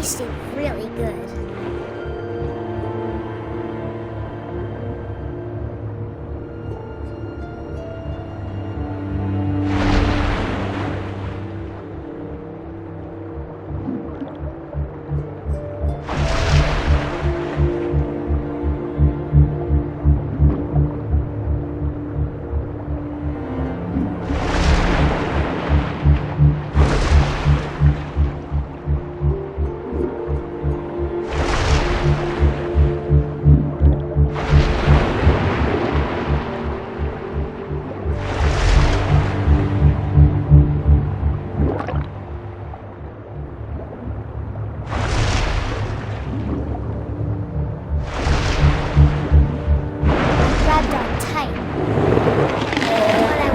tasted really good.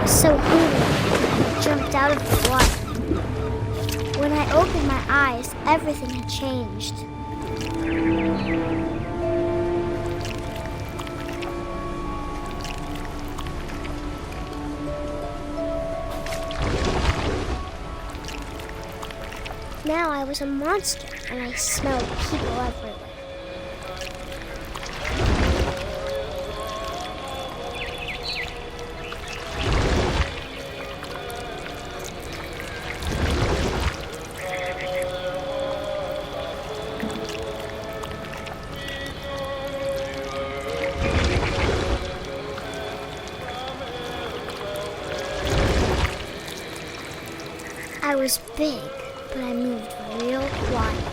So hungry, I jumped out of the water. When I opened my eyes, everything had changed. Now I was a monster, and I smelled people everywhere. I was big, but I moved real quiet.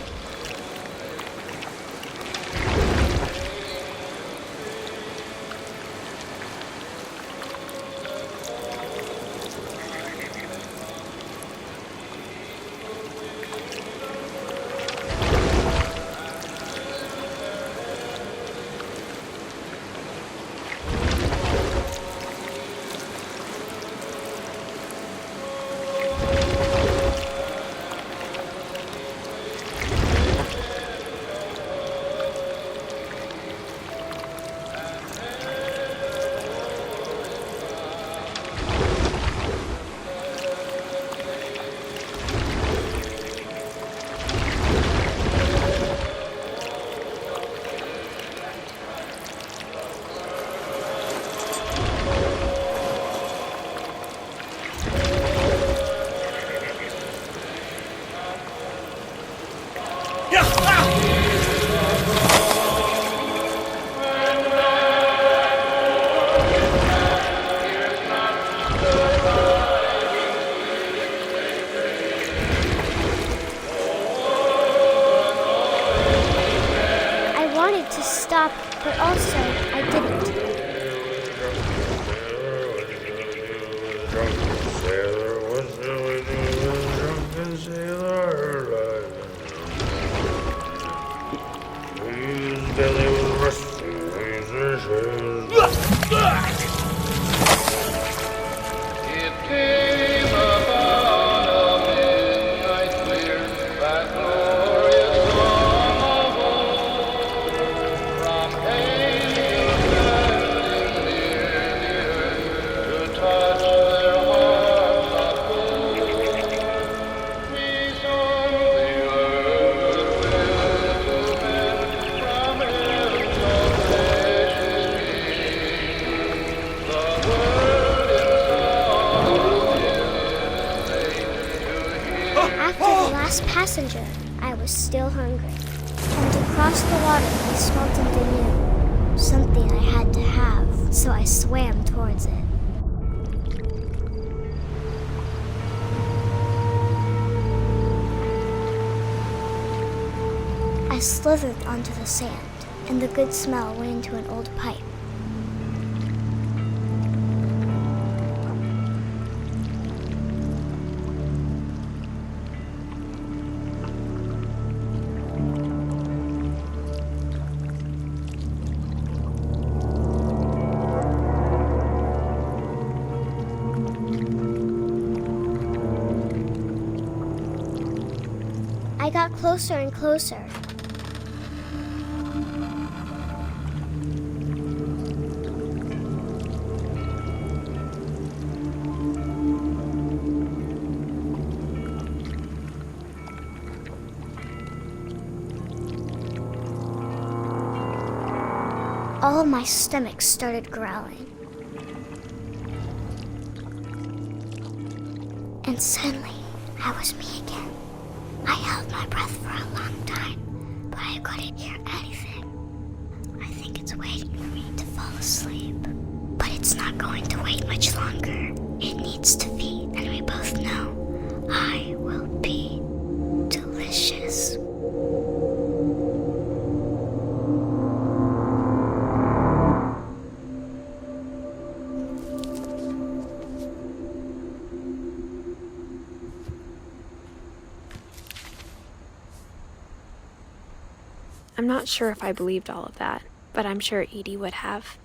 Stop, but also I didn't. Passenger, I was still hungry. And across the water, I smelled something new. Something I had to have, so I swam towards it. I slithered onto the sand, and the good smell went into an old pipe. I got closer and closer. all my stomach started growling. And suddenly, I was me again. I held my breath for a long time, but I couldn't hear anything. I think it's waiting for me to fall asleep. But it's not going to wait much longer. It needs to feed, and we both know I will be delicious. I'm not sure if I believed all of that, but I'm sure Edie would have.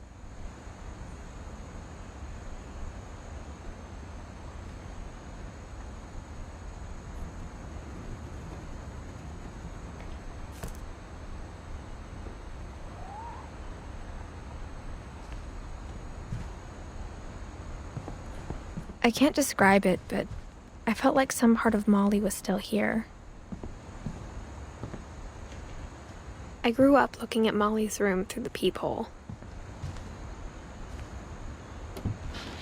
I can't describe it, but I felt like some part of Molly was still here. I grew up looking at Molly's room through the peephole.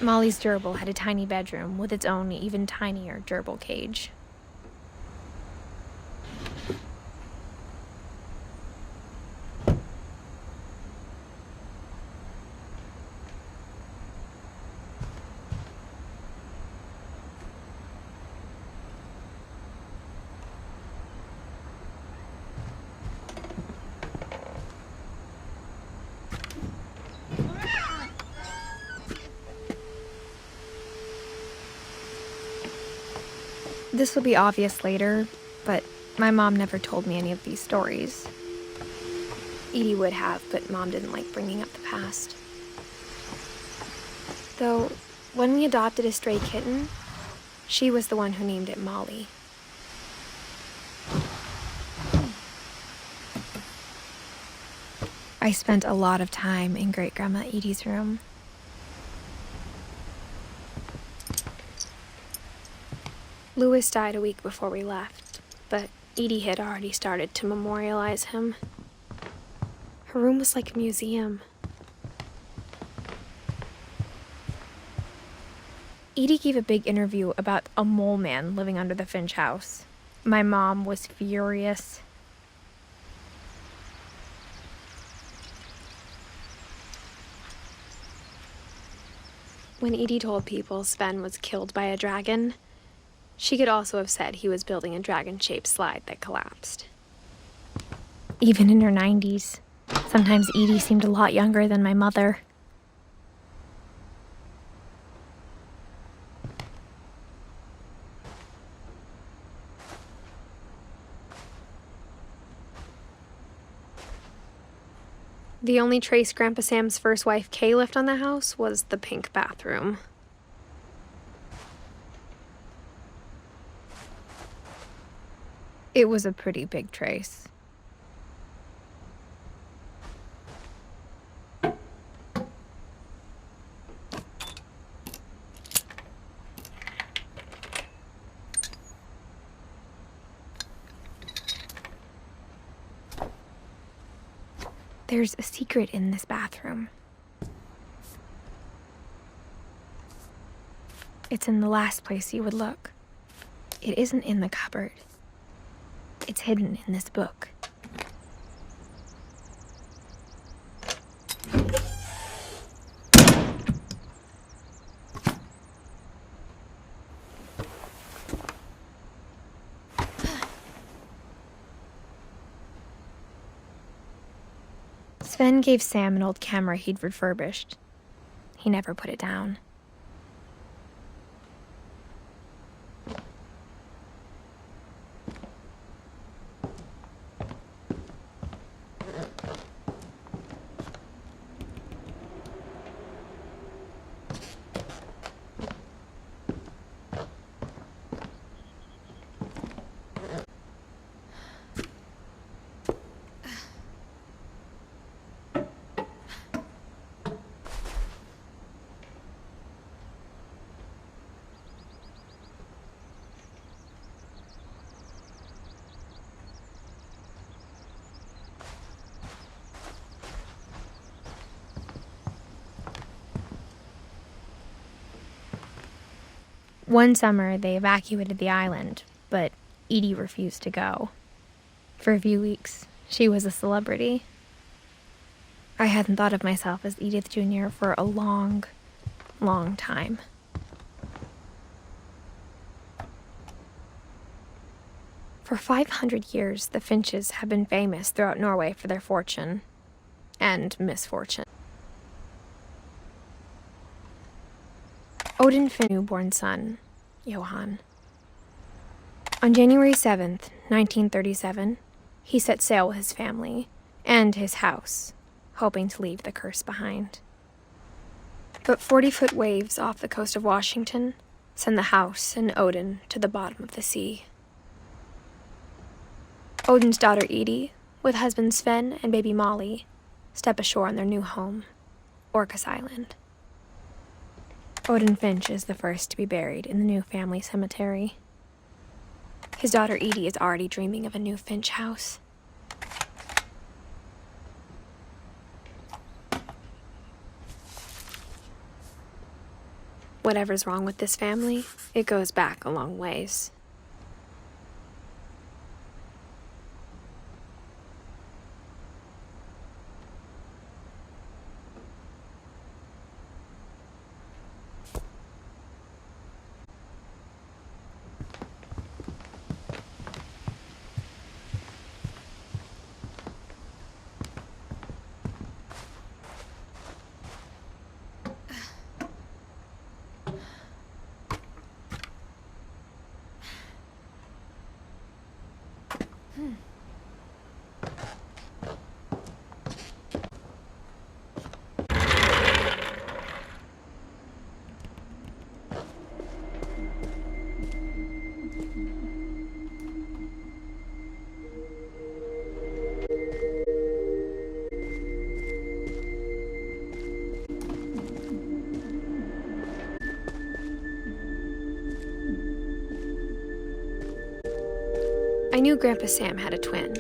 Molly's gerbil had a tiny bedroom with its own even tinier gerbil cage. This will be obvious later, but my mom never told me any of these stories. Edie would have, but Mom didn't like bringing up the past. Though, when we adopted a stray kitten, she was the one who named it Molly. I spent a lot of time in Great-Grandma Edie's room. Louis died a week before we left, but Edie had already started to memorialize him. Her room was like a museum. Edie gave a big interview about a mole man living under the Finch house. My mom was furious. When Edie told people Sven was killed by a dragon, she could also have said he was building a dragon-shaped slide that collapsed. Even in her 90s, sometimes Edie seemed a lot younger than my mother. The only trace Grandpa Sam's first wife, Kay, left on the house was the pink bathroom. It was a pretty big trace. There's a secret in this bathroom. It's in the last place you would look. It isn't in the cupboard. It's hidden in this book. Sven gave Sam an old camera he'd refurbished. He never put it down. One summer, they evacuated the island, but Edie refused to go. For a few weeks, she was a celebrity. I hadn't thought of myself as Edith Jr. for a long, long time. For 500 years, the Finches have been famous throughout Norway for their fortune and misfortune. Odin Finn's newborn son, Johan. On January 7th, 1937, he set sail with his family and his house, hoping to leave the curse behind. But 40-foot waves off the coast of Washington send the house and Odin to the bottom of the sea. Odin's daughter Edie, with husband Sven and baby Molly, step ashore on their new home, Orcas Island. Odin Finch is the first to be buried in the new family cemetery. His daughter Edie is already dreaming of a new Finch house. Whatever's wrong with this family, it goes back a long ways. I knew Grandpa Sam had a twin,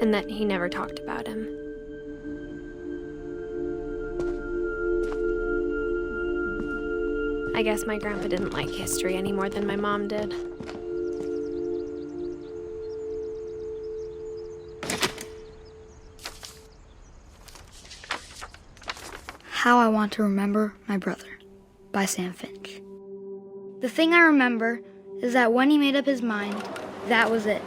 and that he never talked about him. I guess my grandpa didn't like history any more than my mom did. How I Want to Remember My Brother by Sam Finch. The thing I remember is that when he made up his mind, that was it.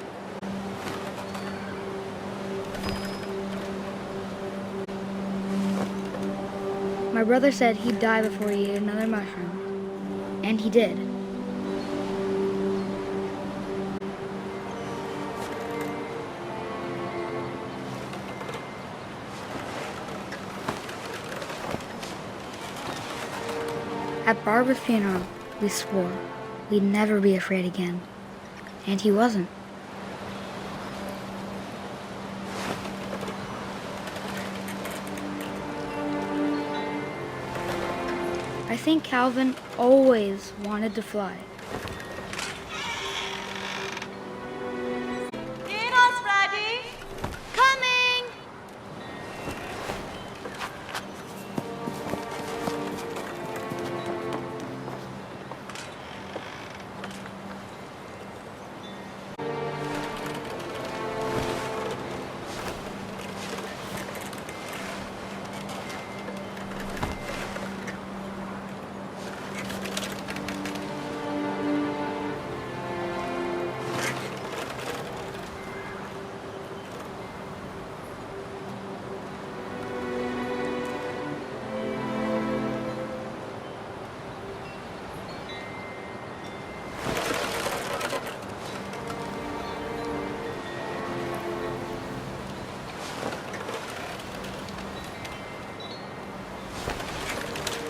My brother said he'd die before he ate another mushroom, and he did. At Barbara's funeral, we swore we'd never be afraid again, and he wasn't. I think Calvin always wanted to fly. Dinner's ready. Coming.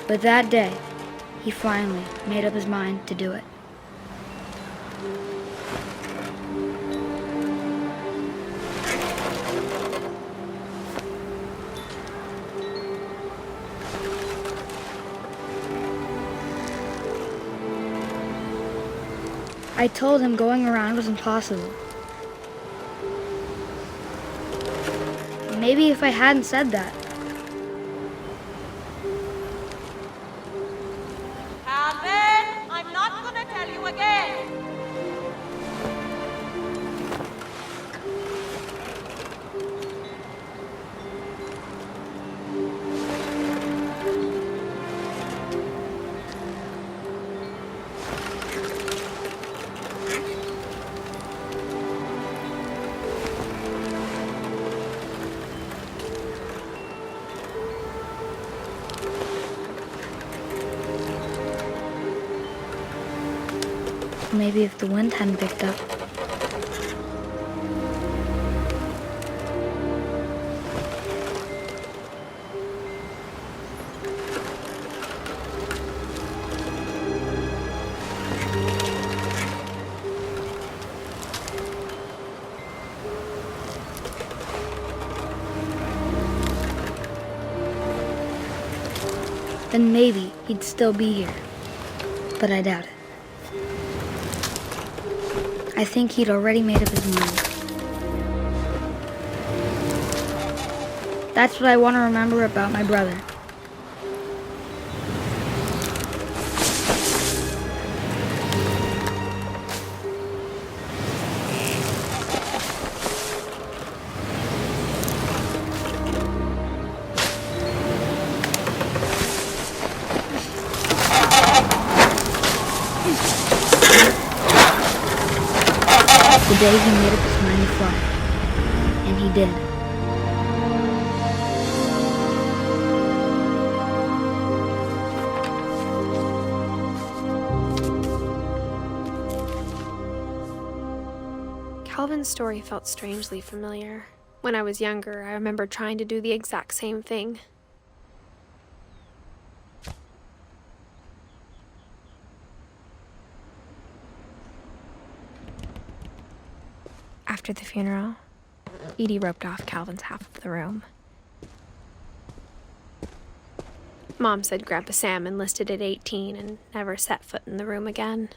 But that day, he finally made up his mind to do it. I told him going around was impossible. Maybe if I hadn't said that, maybe if the wind hadn't picked up. Then maybe he'd still be here. But I doubt it. I think he'd already made up his mind. That's what I want to remember about my brother. The day he made up his mind to fly. And he did. Calvin's story felt strangely familiar. When I was younger, I remember trying to do the exact same thing. After the funeral, Edie roped off Calvin's half of the room. Mom said Grandpa Sam enlisted at 18 and never set foot in the room again.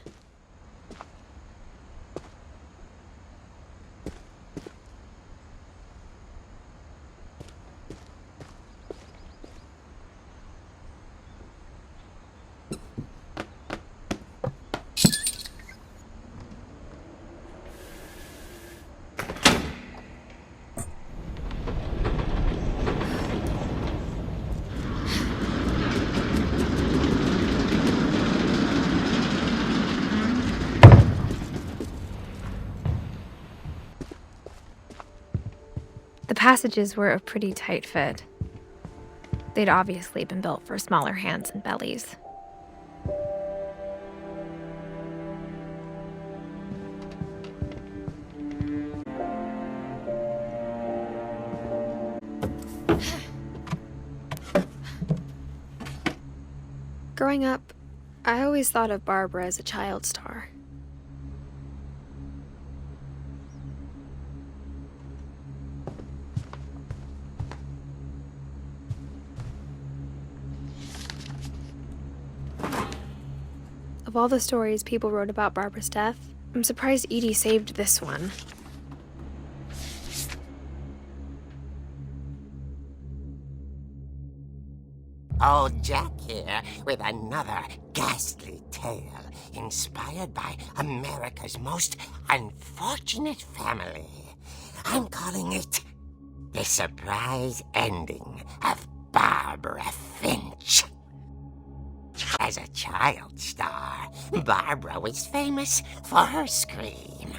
The passages were a pretty tight fit. They'd obviously been built for smaller hands and bellies. Growing up, I always thought of Barbara as a child star. Of all the stories people wrote about Barbara's death, I'm surprised Edie saved this one. Old Jack here with another ghastly tale inspired by America's most unfortunate family. I'm calling it The Surprise Ending of Barbara Finch. As a child star, Barbara was famous for her scream.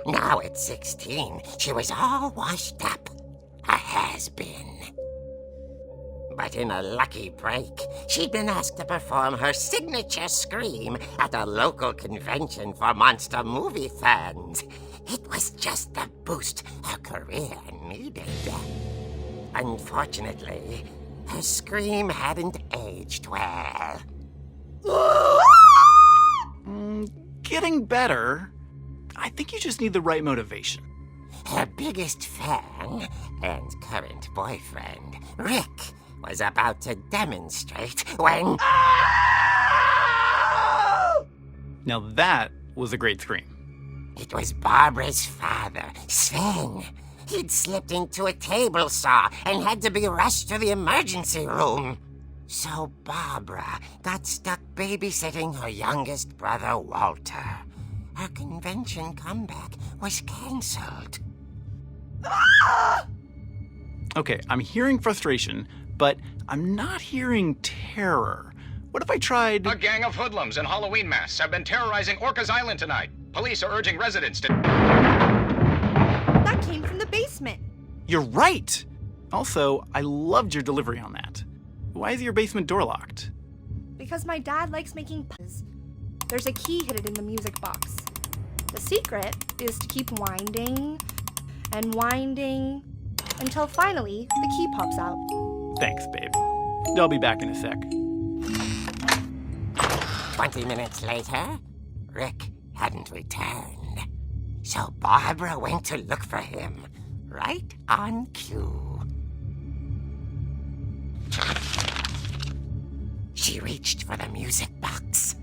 Now at 16, she was all washed up, a has-been. But in a lucky break, she'd been asked to perform her signature scream at a local convention for monster movie fans. It was just the boost her career needed. Unfortunately, her scream hadn't aged well. Getting better. I think you just need the right motivation. Her biggest fan and current boyfriend, Rick, was about to demonstrate when... Now that was a great scream. It was Barbara's father, Sven. He'd slipped into a table saw and had to be rushed to the emergency room. So Barbara got stuck babysitting her youngest brother, Walter. Her convention comeback was canceled. Okay, I'm hearing frustration, but I'm not hearing terror. What if I tried... A gang of hoodlums in Halloween masks have been terrorizing Orcas Island tonight. Police are urging residents to... That came from the basement. You're right! Also, I loved your delivery on that. Why is your basement door locked? Because my dad likes making puzzles. There's a key hidden in the music box. The secret is to keep winding and winding until finally the key pops out. Thanks, babe. I'll be back in a sec. 20 minutes later, Rick hadn't returned. So Barbara went to look for him, right on cue. She reached for the music box.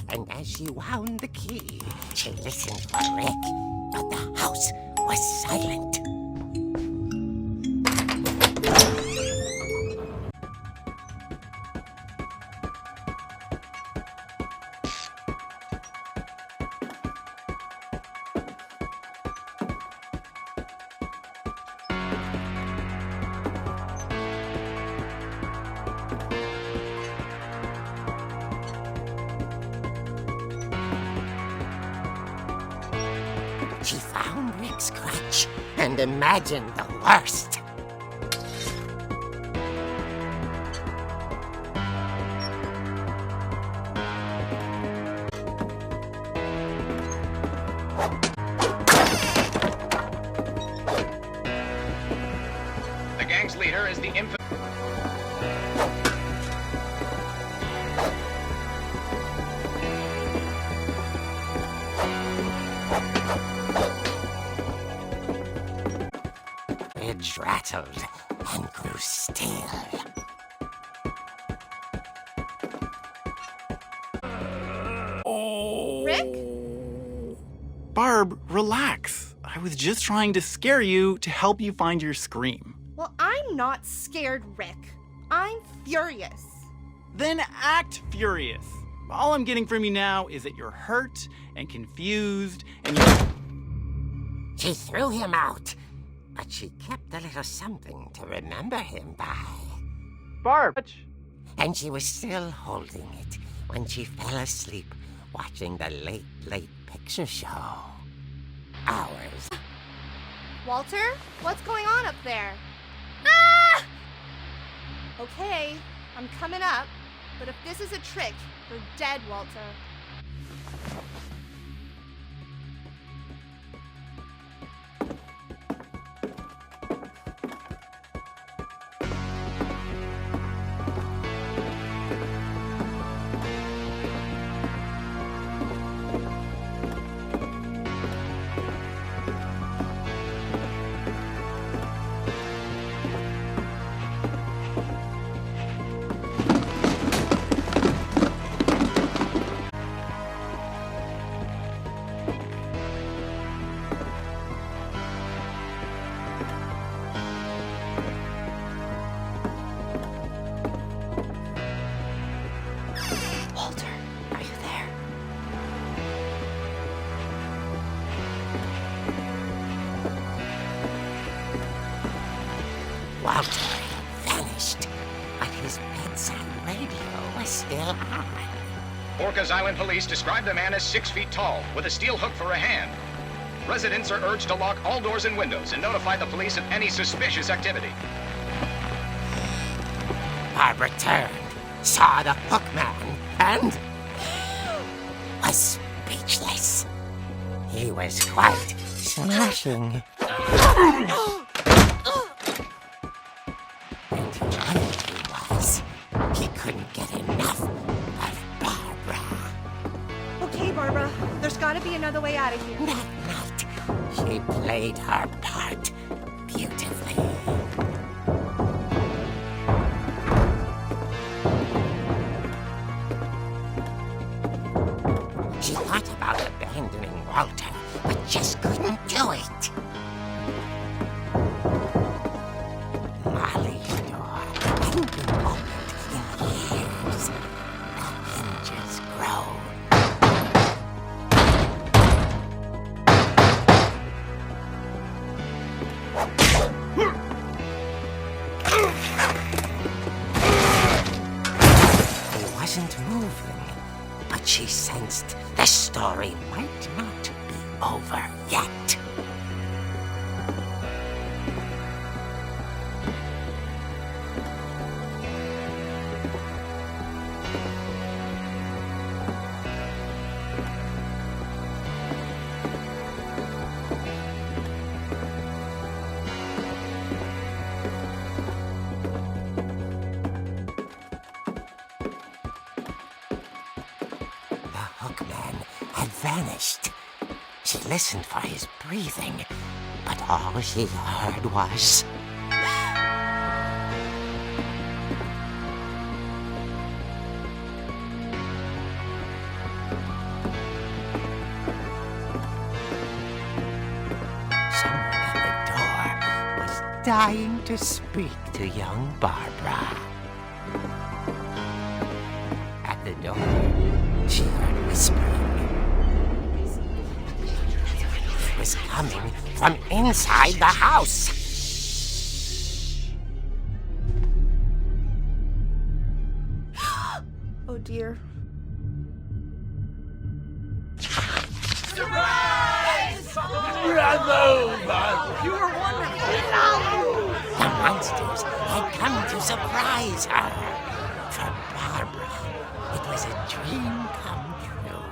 And as she wound the key, she listened for Rick, but the house was silent. She found Rick's crutch and imagined the worst. The gang's leader is the infamous... Ridge rattled and grew still. Rick? Barb, relax. I was just trying to scare you to help you find your scream. Well, I'm not scared, Rick. I'm furious. Then act furious. All I'm getting from you now is that you're hurt and confused and you... She threw him out, but she kept a little something to remember him by. Barb! And she was still holding it when she fell asleep watching the late picture show. Hours. Walter, what's going on up there? Ah! Okay, I'm coming up, but if this is a trick, you're dead, Walter. Walter, are you there? Walter had vanished, but his bedside radio was still on. Orcas Island police describe the man as 6 feet tall, with a steel hook for a hand. Residents are urged to lock all doors and windows and notify the police of any suspicious activity. Barbara turned, saw the hook man, and was speechless. He was quite smashing. And whoever he was, he couldn't get enough of Barbara. Okay, Barbara, there's gotta be another way out of here. That night, she played her part beautifully. She thought about abandoning Walter, but just couldn't do it. Molly's door hadn't been opened in years. The hinges groaned. He wasn't moving, but she sensed the story might not be over yet. vanished. She listened for his breathing, but all she heard was... Someone at the door was dying to speak to young Barbara. At the door, she heard whispering. It was coming from inside the house. Oh dear. The monsters had come to surprise her. For Barbara, it was a dream come true.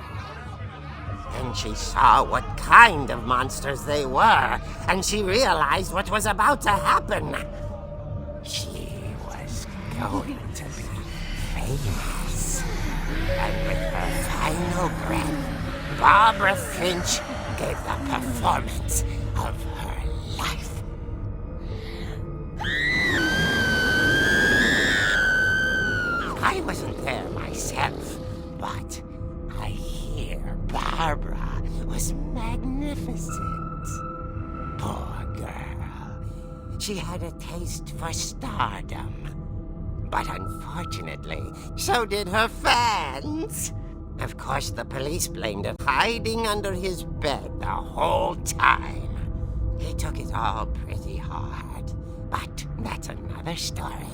Then she saw what kind of monsters they were, and she realized what was about to happen. She was going to be famous. And with her final breath, Barbara Finch gave the performance of her life. I wasn't there myself, but I hear Barbara was magnificent. Poor girl. She had a taste for stardom. But unfortunately, so did her fans. Of course, the police blamed her hiding under his bed the whole time. He took it all pretty hard, but that's another story.